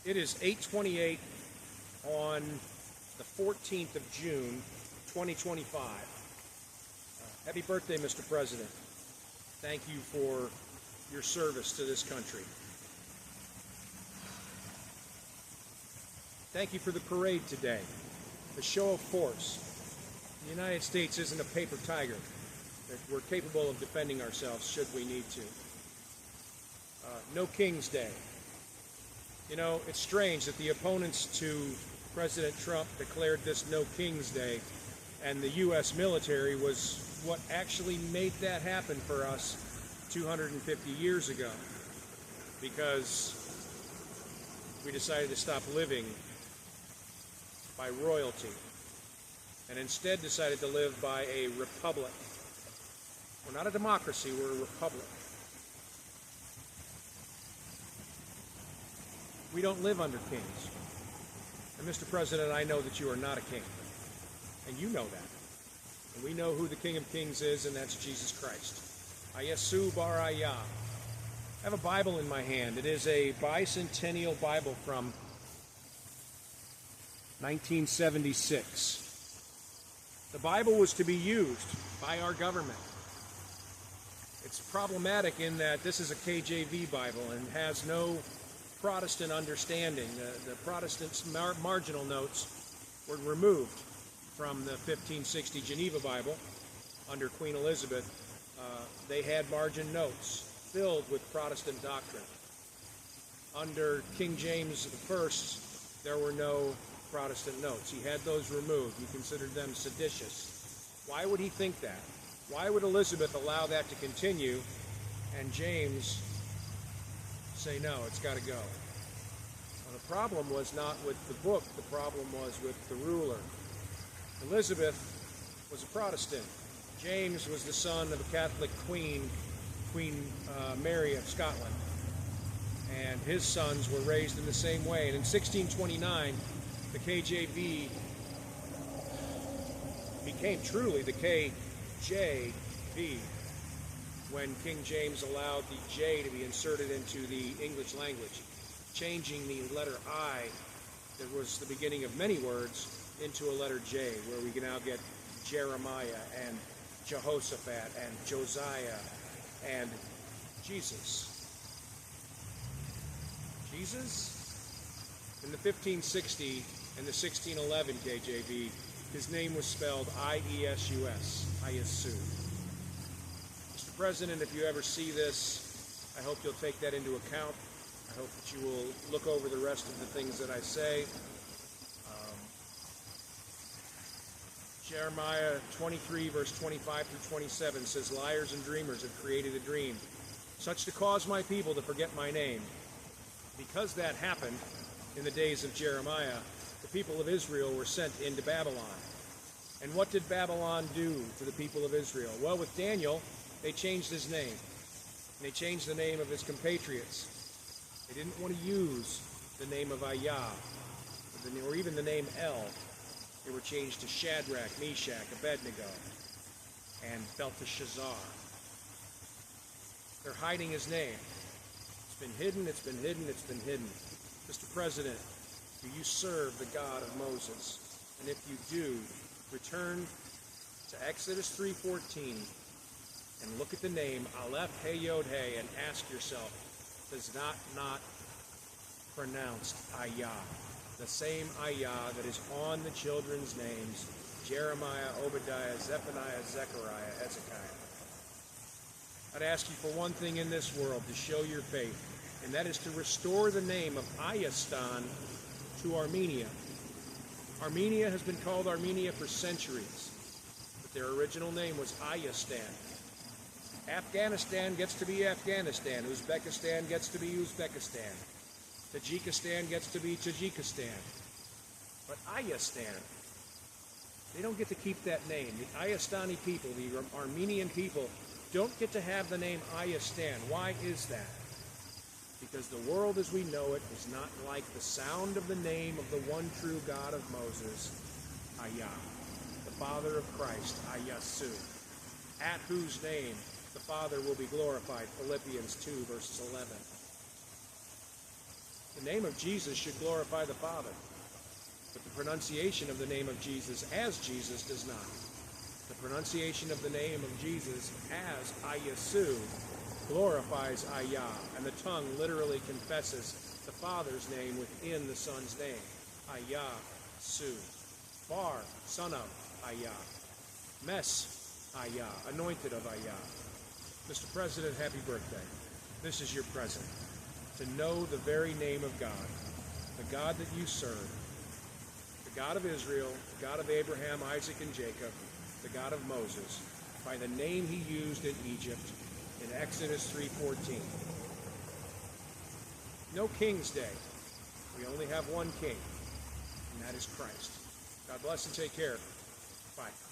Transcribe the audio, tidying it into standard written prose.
It is 8:28 on the 14th of June, 2025. Happy birthday, Mr. President. Thank you for your service to this country. Thank you for the parade today, the show of force. The United States isn't a paper tiger. We're capable of defending ourselves should we need to. No King's Day. You know, it's strange that the opponents to President Trump declared this No King's Day, and the U.S. military was what actually made that happen for us 250 years ago, because we decided to stop living by royalty and instead decided to live by a republic. We're not a democracy, we're a republic. We don't live under kings. And Mr. President, I know that you are not a king. And you know that. And we know who the King of Kings is, and that's Jesus Christ. Ayasu Bar Ayah. I have a Bible in my hand. It is a bicentennial Bible from 1976. The Bible was to be used by our government. It's problematic in that this is a KJV Bible and has no Protestant understanding. The Protestants' marginal notes were removed from the 1560 Geneva Bible under Queen Elizabeth. They had margin notes filled with Protestant doctrine. Under King James I, there were no Protestant notes. He had those removed. He considered them seditious. Why would he think that? Why would Elizabeth allow that to continue and James say, no, it's got to go? Well, the problem was not with the book. The problem was with the ruler. Elizabeth was a Protestant. James was the son of a Catholic queen, Queen Mary of Scotland. And his sons were raised in the same way. And in 1629, the KJV became truly the KJV when King James allowed the J to be inserted into the English language, changing the letter I, that was the beginning of many words, into a letter J, where we can now get Jeremiah and Jehoshaphat and Josiah and Jesus. Jesus? In the 1560 and the 1611 KJV, his name was spelled I-E-S-U-S, Ayasu. Mr. President, if you ever see this, I hope you'll take that into account. I hope that you will look over the rest of the things that I say. Jeremiah 23, verse 25 through 27 says, liars and dreamers have created a dream, such to cause my people to forget my name. Because that happened in the days of Jeremiah, the people of Israel were sent into Babylon. And what did Babylon do to the people of Israel? Well, with Daniel, they changed his name. They changed the name of his compatriots. They didn't want to use the name of Ayah, or even the name El. They were changed to Shadrach, Meshach, Abednego, and Belteshazzar. They're hiding his name. It's been hidden, it's been hidden, it's been hidden. Mr. President, do you serve the God of Moses? And if you do, return to Exodus 3:14 and look at the name Aleph He Yod He and ask yourself, does not pronounced Ayah, the same Ayah that is on the children's names, Jeremiah, Obadiah, Zephaniah, Zechariah, Hezekiah. I'd ask you for one thing in this world, to show your faith, and that is to restore the name of Ayastan to Armenia. Armenia has been called Armenia for centuries, but their original name was Ayastan. Afghanistan gets to be Afghanistan. Uzbekistan gets to be Uzbekistan. Tajikistan gets to be Tajikistan. But Ayastan, they don't get to keep that name. The Ayastani people, the Armenian people, don't get to have the name Ayastan. Why is that? Because the world as we know it is not like the sound of the name of the one true God of Moses, Ayah, the Father of Christ, Ayasu, at whose name the Father will be glorified, Philippians 2, verses 11. The name of Jesus should glorify the Father, but the pronunciation of the name of Jesus as Jesus does not. The pronunciation of the name of Jesus as Ayasu glorifies Ayah, and the tongue literally confesses the Father's name within the Son's name. Ayasu. Bar, son of Ayah. Mes, Ayah, anointed of Ayah. Mr. President, happy birthday. This is your present. To know the very name of God, the God that you serve, the God of Israel, the God of Abraham, Isaac, and Jacob, the God of Moses, by the name he used in Egypt in Exodus 3:14. No King's Day. We only have one King, and that is Christ. God bless and take care. Bye.